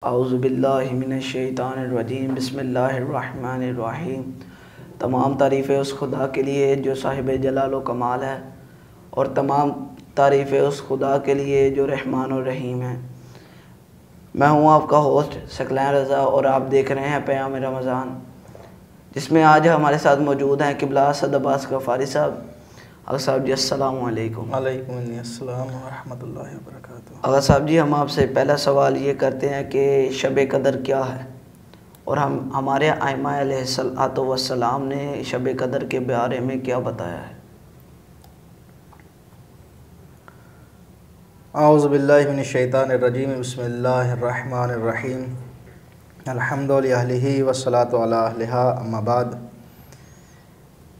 औज़ुबिल्लाहि मिनश्शैतानिर्रजीम बिस्मिल्लाहिर्रहमानिर्रहीम। तमाम तारीफ़ें उस खुदा के लिए जो साहिब जलाल व कमाल है, और तमाम तारीफ़ें उस खुदा के लिए जो रहमान और रहीम है। मैं हूँ आपका होस्ट सकलैन रज़ा और आप देख रहे हैं प्याम रमज़ान, जिसमें आज हमारे साथ मौजूद हैं क़िबला असद अब्बास गफ़ारी साहब। अगर साहब जी अस्सलामु अलैकुम। वालेकुम अस्सलाम व रहमतुल्लाहि व बरकातुहू। अगर साहब जी हम आपसे पहला सवाल ये करते हैं कि शब कदर क्या है, और हमारे आइमा अलैहिस्सलातु वस्सलाम ने शब कदर के बारे में क्या बताया है। औज़ु बिल्लाहि मिनश शैतानिर रजीम बिस्मिल्लाहिर्रहमानिर रहीम अल्हम्दुलिल्लाहि अहलिही वस्सलातु अला अहलिहा अम्मा बाद।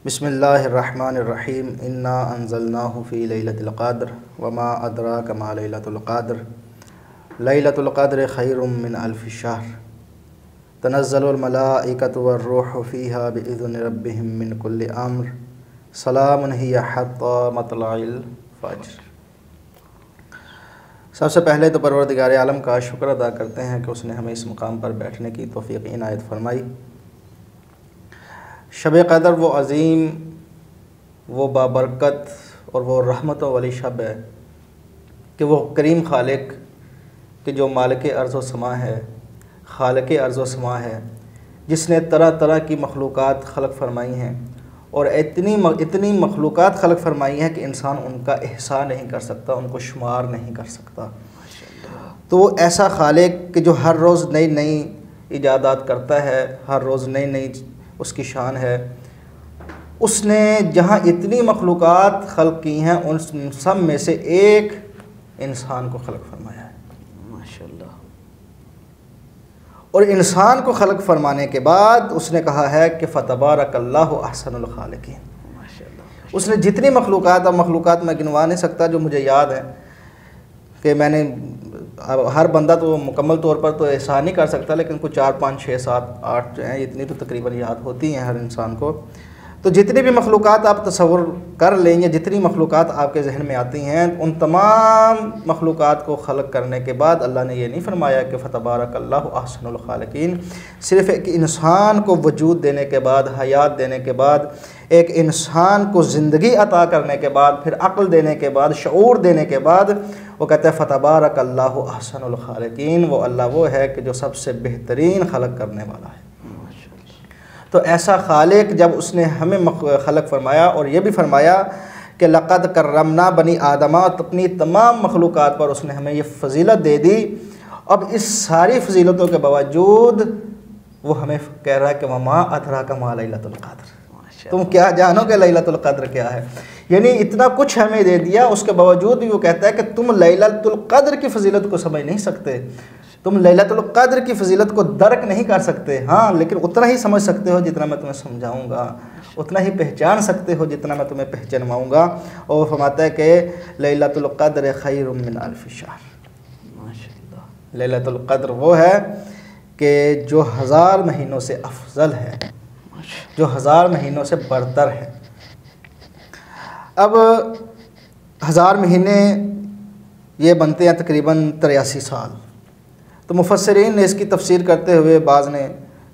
बिस्मिल्लाहिर्रहमानिर रहीम इन्ना अंज़लनाहु फ़ी लैलतिल क़द्र वमा अदराका मा लैलतुल क़द्र लैलतुल क़द्र खैरुम मिन अल्फ़ि शहर तनज़्ज़लुल मलाइकतु वर्रूहु फ़ीहा बिइज़्नि रब्बिहिम मिन कुल्लि अम्र सलामुन हिय हत्ता मतलइल फ़ज्र। सबसे पहले तो परवरदिगार आलम का शुक्र अदा करते हैं कि उसने हमें इस मुकाम पर बैठने की तौफ़ीक़ इनायत फ़रमाई। शब क़द्र वो अज़ीम, वो बाबरकत और वो रहमतों वाली शब है कि वो करीम खालिक कि जो मालिक अर्ज़ व समा है, खालिक अर्ज़ व समा है, जिसने तरह तरह की मखलूक़ात ख़लक़ फ़रमाई हैं, और इतनी मखलूक़ात ख़लक़ फ़रमाई हैं कि इंसान उनका एहसान नहीं कर सकता, उनको शुमार नहीं कर सकता। तो वो ऐसा खालिक कि जो हर रोज़ नई नई इजादात करता है, हर रोज़ नई नई उसकी शान है। उसने जहाँ इतनी मखलूक़ात ख़ल्क़ की हैं, उन सब में से एक इंसान को ख़ल्क़ फरमाया है माशाअल्लाह। और इंसान को ख़ल्क़ फरमाने के बाद उसने कहा है कि फ़तबारकल्लाहु अहसनुल ख़ालिक़ीन। माशाअल्लाह। उसने जितनी मखलूक़ात, अब मखलूक़ात मैं गिनवा नहीं सकता, जो मुझे याद है कि मैंने, अब हर बंदा तो मुकम्मल तौर पर तो एहसान नहीं कर सकता, लेकिन कुछ 4 5 6 7 8 जो हैं, इतनी तो तकरीबन याद होती हैं हर इंसान को। तो जितनी भी मखलूक़ात आप तसव्वुर कर लेंगे, जितनी मखलूक़ात आपके जहन में आती हैं, उन तमाम मखलूक़ात को ख़ल्क़ करने के बाद अल्लाह ने ये नहीं फरमाया कि फ़तबारकल्लाहु अहसनुल ख़ालिक़ीन। सिर्फ़ एक इंसान को वजूद देने के बाद, हयात देने के बाद, एक इंसान को ज़िंदगी अता करने के बाद, फिर अक़ल देने के बाद, शऊर देने के बाद वो कहते हैं फ़तबारकल्लाहु अहसनुल ख़ालिक़ीन। वो अल्लाह वो है कि जो सबसे बेहतरीन ख़ल्क़ करने वाला है। तो ऐसा खालिक जब उसने हमें ख़ल्क़ फरमाया, और ये भी फरमाया कि लक़द कर्रमना बनी आदमा, तो अपनी तमाम मखलूक़ात पर उसने हमें ये फ़जीलत दे दी। अब इस सारी फ़जीलतों के बावजूद वो हमें कह रहा है कि वमा अदराका मा लैलतुल क़द्र, तुम क्या जानो कि लैलतुल क़द्र क्या है। यानी इतना कुछ हमें दे दिया, उसके बावजूद भी वो कहता है कि तुम लैलतुल क़द्र की फ़जीलत को समझ नहीं सकते, तुम लैलतुल क़द्र की फ़जीलत को दर्क नहीं कर सकते। हाँ, लेकिन उतना ही समझ सकते हो जितना मैं तुम्हें समझाऊँगा, उतना ही पहचान सकते हो जितना मैं तुम्हें पहचानवाऊँगा। और फरमाता है कि लैलतुल क़द्र खैरुम मिन अल्फ़ि शहर। माशाअल्लाह। लैलतुल क़द्र वो है कि जो 1000 महीनों से अफजल है, जो 1000 महीनों से बरतर है। अब 1000 महीने ये बनते हैं तकरीबन 83 साल। तो मुफस्सिरीन ने इसकी तफसीर करते हुए बाज़ ने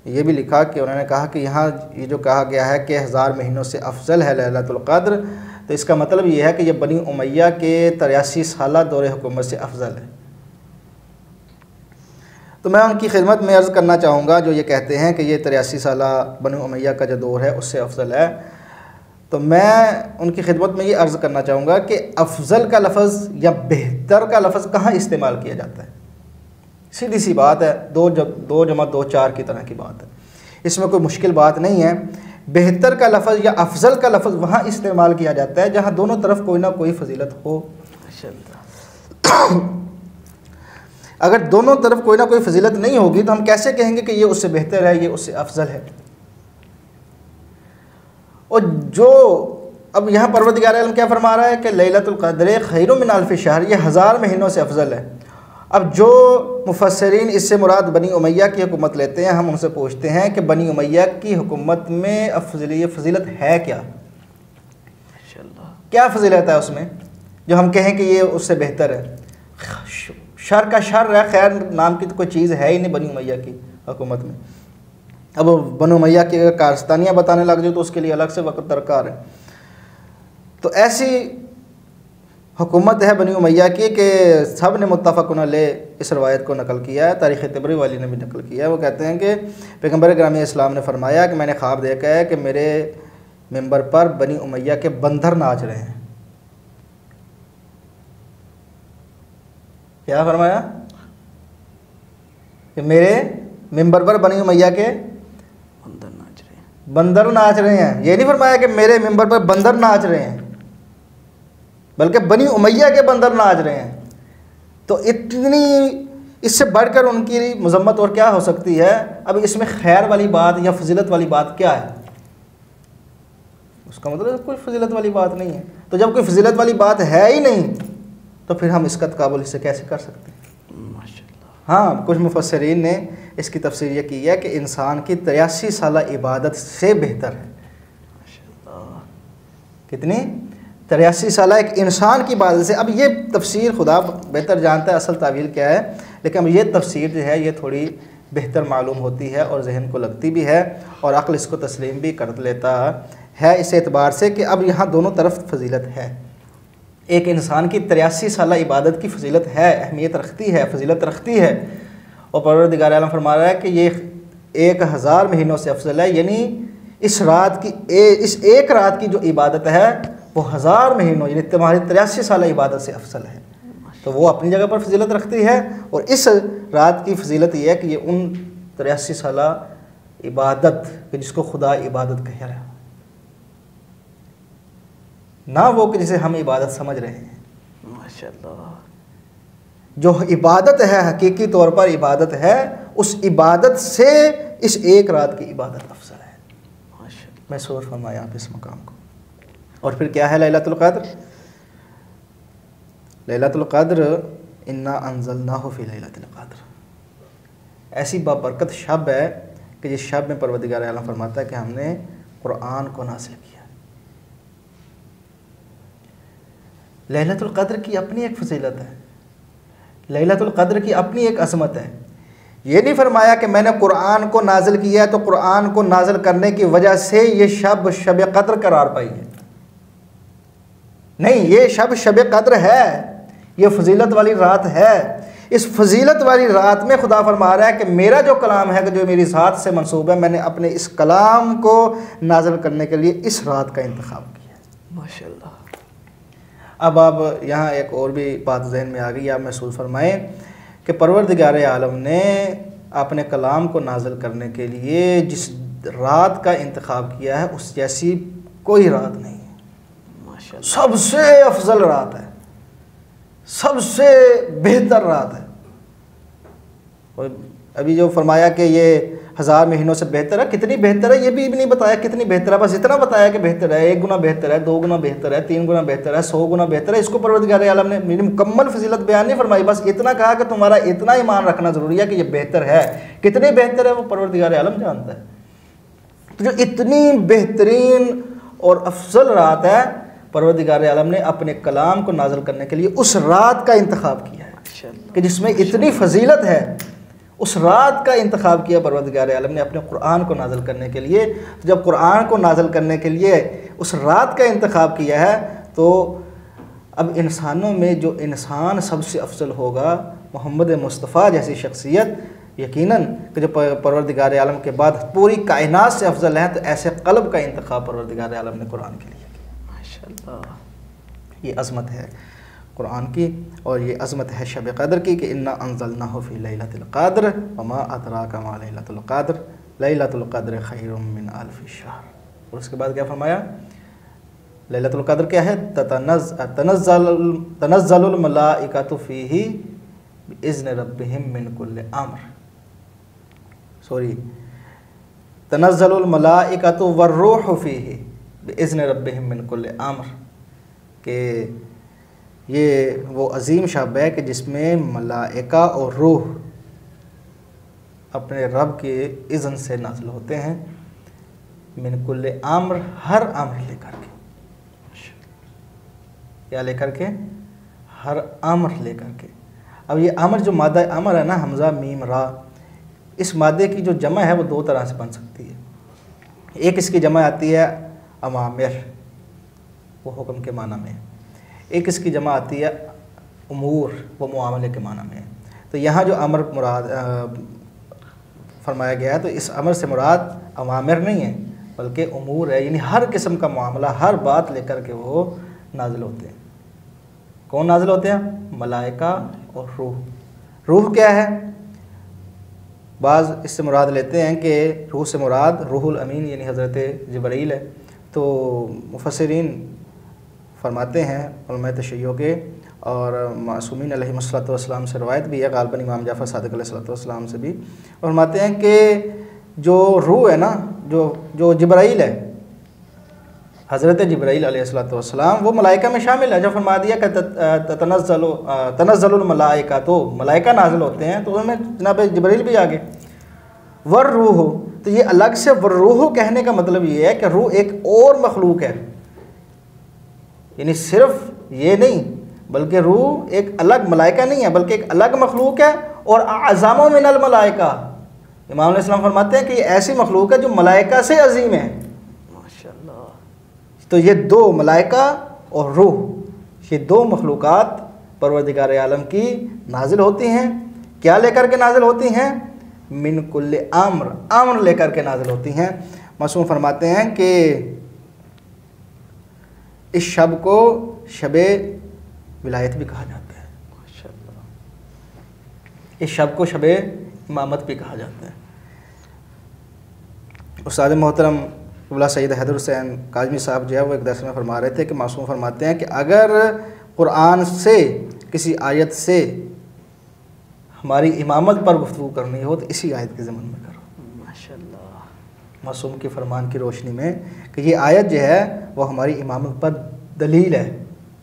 ये भी लिखा कि उन्होंने कहा कि यहाँ ये जो कहा गया है कि 1000 महीनों से अफजल है लैलतुल क़द्र, तो इसका मतलब ये है कि ये बनी उमैया के 83 साला दौरे हुकूमत से अफजल है। तो मैं उनकी खिदमत में अर्ज़ करना चाहूँगा जो ये कहते हैं कि ये 83 साला बनी उमैया का जो दौर है उससे अफजल है। तो मैं उनकी खिदमत में ये अर्ज़ करना चाहूँगा कि अफजल का लफ्ज़ या बेहतर का लफ्ज़ कहाँ इस्तेमाल किया जाता है। सीधी सी बात है, 2 जमा 2 4 की तरह की बात है, इसमें कोई मुश्किल बात नहीं है। बेहतर का लफ्ज़ या अफजल का लफ्ज़ वहाँ इस्तेमाल किया जाता है जहाँ दोनों तरफ कोई ना कोई फ़जीलत हो। अगर दोनों तरफ कोई ना कोई फ़जीलत नहीं होगी तो हम कैसे कहेंगे कि ये उससे बेहतर है, ये उससे अफजल है। और जो अब यहाँ परवरदिगार आलम क्या फरमा रहा है कि लैलतुल क़द्र खैरुम मिन अल्फ़ि शहर, ये 1000 महीनों से अफजल है। अब जो मुफस्सिरीन इससे मुराद बनी उमैया की हुकूमत लेते हैं, हम उनसे पूछते हैं कि बनी उमैया की हुकूमत में फ़जीलत है क्या? क्या फ़जीलत है उसमें जो हम कहें कि ये उससे बेहतर है? शर का शर है, खैर नाम की तो कोई चीज़ है ही नहीं बनी उमैया की हुकूमत में। अब बनी उमैया की अगर कारस्तानियाँ बताने लग जाए तो उसके लिए अलग से वक्त दरकार है। तो ऐसी हुकूमत है बनी उमैया की कि सब ने मुत्तफ़क़ुन अलैह इस रवायत को नकल किया है, तारीख़ तिबरी वाली ने भी नकल किया है। वो कहते हैं कि पैगम्बर ग्रामी इस्लाम ने फरमाया कि मैंने ख्वाब देखा है कि मेरे मिंबर पर बनी उमैया के बंदर नाच रहे हैं। क्या फरमाया कि मेरे मिंबर पर बनी उमैया के बंदर नाच रहे हैं। ये नहीं फरमाया कि मेरे मिंबर पर बंदर नाच रहे हैं, बल्कि बनी उमैया के बंदर नाच रहे हैं। तो इतनी इससे बढ़कर उनकी मजम्मत और क्या हो सकती है। अब इसमें खैर वाली बात या फजीलत वाली बात क्या है? उसका मतलब कोई फजीलत वाली बात नहीं है। तो जब कोई फजीलत वाली बात है ही नहीं तो फिर हम इसका तकाबुल इससे कैसे कर सकते हैं? माशाअल्लाह। हाँ, कुछ मुफस्सिरीन ने इसकी तफसीर ये की है कि इंसान की 83 साल इबादत से बेहतर है। माशाअल्लाह। कितनी? 83 साल एक इंसान की इबादत से। अब ये तफसीर खुदा बेहतर जानता है असल तावील क्या है, लेकिन अब ये तफसीर जो है ये थोड़ी बेहतर मालूम होती है और जहन को लगती भी है और अक्ल इसको तस्लीम भी कर लेता है इस एतबार से कि अब यहाँ दोनों तरफ फजीलत है। एक इंसान की 83 साल इबादत की फजीलत है, अहमियत रखती है, फजीलत रखती है, और परवरदिगार आलम फरमा रहा है कि ये 1000 महीनों से अफजल है। यानी इस एक रात की जो इबादत है वो 1000 महीनों यानी तुम्हारी 83 साल इबादत से अफजल है। तो वो अपनी जगह पर फजीलत रखती है, और इस रात की फजीलत ये है कि ये उन 83 साल इबादत कि जिसको खुदा इबादत कह रहा है, ना वो कि जिसे हम इबादत समझ रहे हैं। माशाअल्लाह। जो इबादत है हकीकी तौर पर इबादत है, उस इबादत से इस एक रात की इबादत अफजल है। माशाअल्लाह। महसूस फरमाया आप इस मकाम को। और फिर क्या है लैलतुल क़द्र? लैलतुल क़द्र इन्ना अंज़लनाहु फ़ी लैलतिल क़द्र। ऐसी बाबरकत शब है कि जिस शब में परवरदिगार आलम फरमाता है कि हमने कुरान को नाज़िल किया। लैलतुल क़द्र की अपनी एक फजीलत है, लैलतुल क़द्र की अपनी एक अज़मत है। ये नहीं फरमाया कि मैंने कुरान को नाज़िल किया है तो कुरान को नाज़िल करने की वजह से ये शब शब क़द्र करार पाई है। नहीं, ये शब क़द्र है, ये फजीलत वाली रात है। इस फजीलत वाली रात में खुदा फरमा रहा है कि मेरा जो कलाम है, जो मेरी ज़ात से मंसूब है, मैंने अपने इस कलाम को नाज़िल करने के लिए इस रात का इंतखाब किया। माशाअल्लाह। अब यहाँ एक और भी बात जहन में आ गई, आप महसूस फरमाएँ कि परवरदिगार आलम ने अपने कलाम को नाज़िल करने के लिए जिस रात का इंतखाब किया है उस जैसी कोई रात नहीं है। माशाअल्लाह। सबसे अफजल रात है, सबसे बेहतर रात है। और अभी जो फरमाया कि ये 1000 महीनों से बेहतर है, कितनी बेहतर है ये भी नहीं बताया कितनी बेहतर है, बस इतना बताया कि बेहतर है, 1 गुना बेहतर है, 2 गुना बेहतर है, 3 गुना बेहतर है, 100 गुना बेहतर है। इसको परवरदिगार आलम ने मेरी मुकम्मल फजीलत बयान नहीं फरमाई, बस इतना कहा कि तुम्हारा इतना ईमान रखना ज़रूरी है कि ये बेहतर है। कितनी बेहतर है वो परवरदिगार आलम जानता है। तो जो इतनी बेहतरीन और अफजल रात है, परवरदिगार आलम ने अपने कलाम को नाज़िल करने के लिए उस रात का इंतखाब किया है कि जिसमें इतनी फजीलत है। उस रात का इंतखाब किया परवरदिगार आलम ने अपने कुरान को नाज़िल करने के लिए। तो जब कुरान को नाज़िल करने के लिए उस रात का इंतखाब किया है, तो अब इंसानों में जो इंसान सबसे अफजल होगा, मोहम्मद मुस्तफ़ा जैसी शख्सियत, यकीनन कि जो परवरदिगार आलम के बाद पूरी कायनात से अफजल है, तो ऐसे क़ल्ब का इंतखाब परवरदिगार आलम ने कुरान के लिए किया। माशाअल्लाह। ये अज़मत है कुरान की, और ये अज़मत है शब क़द्र की कि इन्ना अंज़लनाहु फ़ी लैलतिल क़द्र वमा अदराका मा लैलतुल क़द्र लैलतुल क़द्र खैरुम मिन अल्फ़ि शहर। और उसके बाद क्या फरमाया? लैलतुल क़द्र क्या है? तनज़्ज़लुल मलाइकतु फ़ीही बिइज़्नि रब्बिहिम मिन कुल्लि अम्र। तनज़्ज़लुल मलाइकतु वर्रूहु फ़ीही बिइज़्नि रब्बिहिम मिन कुल्लि अम्र। कि ये वो अज़ीम शब है कि जिसमें मलाइका और रूह अपने रब के इज़्न से नाज़िल होते हैं, मिन कुल्लि अम्र, हर अम्र लेकर के। क्या लेकर के? हर अम्र लेकर के। अब ये अमर जो मादा अमर है ना, हमज़ा मीम रा, इस मादे की जो जमा है वो दो तरह से बन सकती है। एक इसकी जमा आती है अवामिर, वो हुक्म के माना में, एक इसकी जमा आती है उमूर, वो मुआमले के माना में। तो यहाँ जो अमर मुराद फरमाया गया है, तो इस अमर से मुराद अवामिर नहीं है बल्कि उमूर है, यानी हर किस्म का मामला, हर बात लेकर के वो नाजिल होते हैं। कौन नाजिल होते हैं? मलाइका और रूह। रूह क्या है? बाज़ इससे मुराद लेते हैं कि रूह से मुराद रूहुल अमीन यानी हज़रत जिब्रील है। तो मुफस्सिरीन फरमाते हैं उलमा तशय्यो के और मासूमीन अलैहिस्सलातु वस्सलाम से रवायत भी है, ग़ालिबन इमाम जाफ़र सादिक़ अलैहिस्सलातु वस्सलाम से भी, और फरमाते हैं कि जो रूह है ना, जो जिब्राइल है, हज़रत जिब्राइल अलैहिस्सलातु वस्सलाम, वो मलाइका में शामिल है। जब फरमा दिया कि तनज़्ज़लुल मलाइका, तो मलाइका नाजिल होते हैं, तो उनमें जनाब जिब्राइल भी आगे। वर रूह, तो ये अलग से वर रूह कहने का मतलब ये है कि रूह एक और मखलूक है, यानी सिर्फ ये नहीं बल्कि रूह एक अलग मलाइका नहीं है बल्कि एक अलग मखलूक है। और अज़म मिनल मलाइका, इमाम अलैहिस्सलाम फरमाते हैं कि ये ऐसी मखलूक है जो मलाइका से अजीम है। माशाअल्लाह। तो ये दो मलाइका और रूह, ये दो मखलूक़ात परवरदिगार आलम की नाजिल होती हैं। क्या लेकर के नाजिल होती हैं? मिन कुल्ले अम्र, अम्र लेकर के नाजिल होती हैं। मासूम फरमाते हैं कि इस शब को शबे विलायत भी कहा जाता है। माशाअल्लाह। इस शब को शबे इमामत भी कहा जाता है। उस्ताद मोहतरम क़िबला सैयद हैदर हुसैन काज़मी साहब जो है वो एक दर्स में फरमा रहे थे कि मासूम फरमाते हैं कि अगर कुरान से किसी आयत से हमारी इमामत पर गुफ्तगू करनी हो तो इसी आयत के ज़मन में करो। माशाअल्लाह। मासूम के फरमान की रोशनी में कि ये आयत जो है वो हमारी इमामत पर दलील है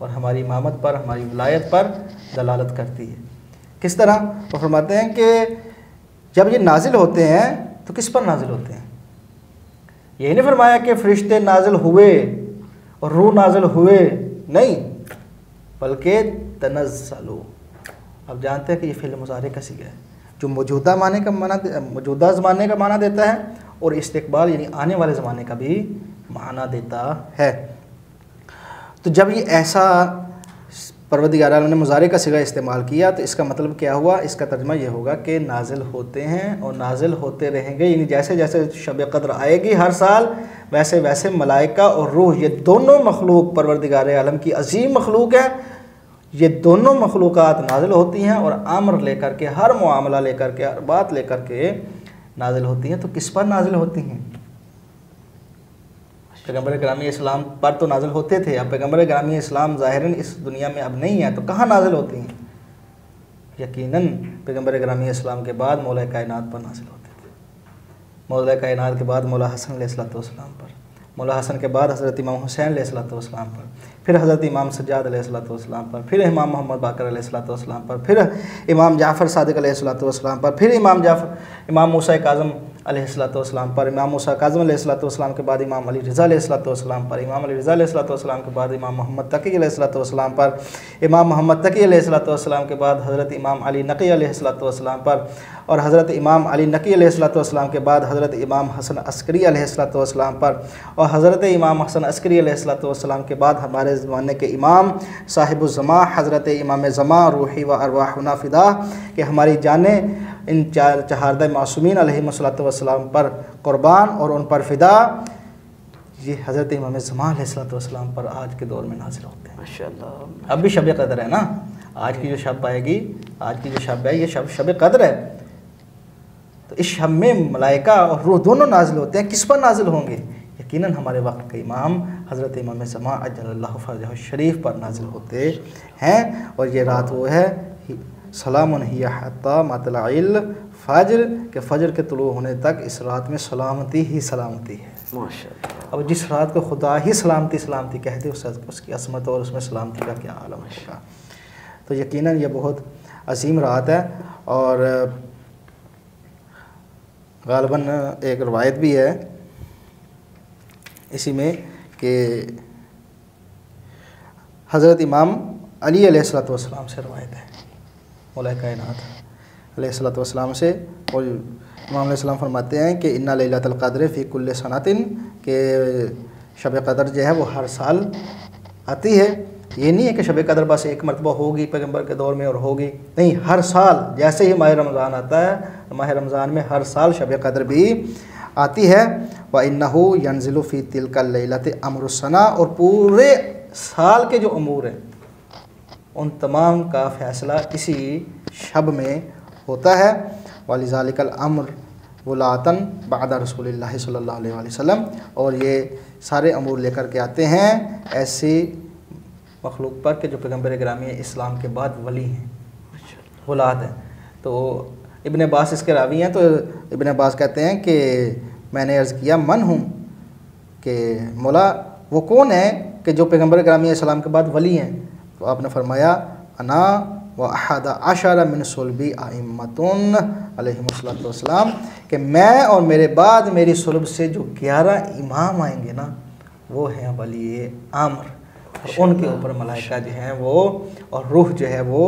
और हमारी इमामत पर, हमारी विलायत पर दलालत करती है। किस तरह? वो फरमाते हैं कि जब ये नाजिल होते हैं तो किस पर नाजिल होते हैं? यही नहीं फरमाया कि फ़रिश्ते नाजिल हुए और रूह नाजिल हुए, नहीं, बल्कि तनज़्ज़लु। अब जानते हैं कि ये फ़िल मुज़ारे का सीगा है जो मौजूदा मौजूदा ज़माने का माना देता है और इस्तिक़बाल यानी आने वाले ज़माने का भी माना देता है। तो जब ये ऐसा परवरदिगार आलम ने मुज़ारे का सिगा इस्तेमाल किया तो इसका मतलब क्या हुआ? इसका तर्जुमा ये होगा कि नाजिल होते हैं और नाजिल होते रहेंगे, यानी जैसे जैसे शब क़द्र आएगी हर साल वैसे वैसे मलाइका और रूह, ये दोनों मखलूक परवरदिगार आलम की अजीम मखलूक है, ये दोनों मखलूक़ात नाजिल होती हैं और अम्र लेकर के, हर मुआमला लेकर के, हर बात लेकर के नाजिल होती हैं। तो किस पर नाजिल होती हैं? पैगम्बर ग्रामी इस्लाम पर तो नाजिल होते थे। अब पैगम्बर ग्रामी इस्लाम ज़ाहिरन इस दुनिया में अब नहीं है, तो कहाँ नाजिल होती हैं? यकीनन पैगम्बर ग्रामी इस्लाम के बाद मौला कायनात पर नाजिल होते थे। मौला कायनात के बाद मौला हसन अलैहिस्सलाम पर, मौला हसन के बाद हज़रत इमाम हुसैन अलैहिस्सलाम पर, फिर हज़रत इमाम सज्जाद अलैहिस्सलाम पर, फिर इमाम मोहम्मद बाकर अलैहिस्सलाम पर, फिर इमाम जाफ़र सादिक़ अलैहिस्सलाम पर, फिर इमाम मूसा काज़म अलैहिस्सलाम पर, इमाम मूसा काज़म अलैहिस्सलाम के बाद इमाम अली रज़ा अलैहिस्सलाम पर, इमाम अली रज़ा अलैहिस्सलाम के बाद इमाम मोहम्मद तकी अलैहिस्सलाम पर, इमाम मोहम्मद तकी अलैहिस्सलाम के बाद हज़रत इमाम अली नकी अलैहिस्सलाम पर, और हज़रत इमाम अली नकी अलैहिस्सलाम के बाद हज़रत इमाम हसन अस्करी अलैहिस्सलाम पर, और हज़रत इमाम हसन अस्करी अलैहिस्सलाम के बाद हमारे ज़माने के इमाम साहिबुज़्ज़मा हज़रत इमाम ज़मा रूही व अरवाहुना फ़िदा कि हमारी जानें इन चहारदा मासूमीन अलैहिस्सलाम पर क़ुरबान और उन पर फ़िदा, ये हज़रत इमाम ज़मा अलैहिस्सलाम पर आज के दौर में नाज़िल होते हैं। माशाअल्लाह। अब भी शब क़द्र है ना, आज की जो शब आएगी, आज की जो शब है ये शब क़द्र है। तो इस शब में मलाइका और रूह दोनों नाजिल होते हैं। किस पर नाजिल होंगे? यकीनन हमारे वक्त के इमाम हज़रत इमाम ज़मा अज्जलल्लाहु फ़रजहु शरीफ पर नाजिल होते हैं। और ये रात वो है सलामुन हिया हत्ता मतलइल फ़ज्र के फ़ज्र के तुलू होने तक इस रात में सलामती ही सलामती है। माशाअल्लाह। अब जिस रात को खुदा ही सलामती कहते उसकी असमत और उसमें सलामती का क्या आलम होगा। तो यकीनन ये बहुत अजीम रात है। और ग़ालिबन एक रवायत भी है इसी में कि हज़रत इमाम अली अलैहिस्सलाम से रवायत है मौला कायनात अलैहिस्सलातु वस्सलाम से। और इमाम अलैहिस्सलाम फरमाते हैं कि इन्ना लैलतुल क़द्र फ़ी कुल्लि सनातिन, के शब क़द्र जो है वो हर साल आती है। ये नहीं है कि शब क़द्र बस एक मरतबा होगी पैगंबर के दौर में और होगी, नहीं, हर साल जैसे ही माह रमज़ान आता है, माह रमज़ान में हर साल शब क़द्र भी आती है। व इन्नहु यंज़िलु फ़ी तिलकल लैलति अम्रुस्सना, और पूरे साल के जो अमूर हैं उन तमाम का फ़ैसला इसी शब में होता है। वलिज़ालिकल अम्र वलातन बाद रसूलिल्लाहि सल्लल्लाहु अलैहि वसल्लम, और ये सारे अमूर लेकर के आते हैं ऐसी मखलूक पर कि जो पैगंबर गिरामी इस्लाम के बाद वली हैं, वलाद हैं। तो इब्न अब्बास इसके रावी हैं। तो इब्न अब्बास कहते हैं कि मैंने अर्ज़ किया मन हूँ कि मौला वो कौन है कि जो पैगंबर गिरामी इस्लाम के बाद वली हैं। तो आपने फरमाया अना व अहद अशर मिन सुल्बी आइम्मतुन अलैहिमुस्सलातु वस्सलाम, कि मैं और मेरे बाद मेरी सुल्ब से जो 11 इमाम आएंगे ना, वो हैं वली आमर। उनके ऊपर मलाइका जो हैं वो और रूह जो है वो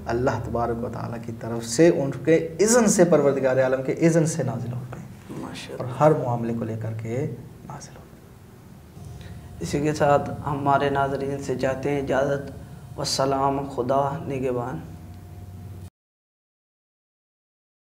अल्लाह तबारक व तआला की तरफ से उनके इज़्न से, परवरदिगार आलम के इज़्न से नाजिल होते हैं और हर मामले को लेकर के नाजिल होते हैं। इसी के साथ हमारे नाज़रीन से चाहते हैं इजाज़त। वस्सलाम, खुदा निगहबान।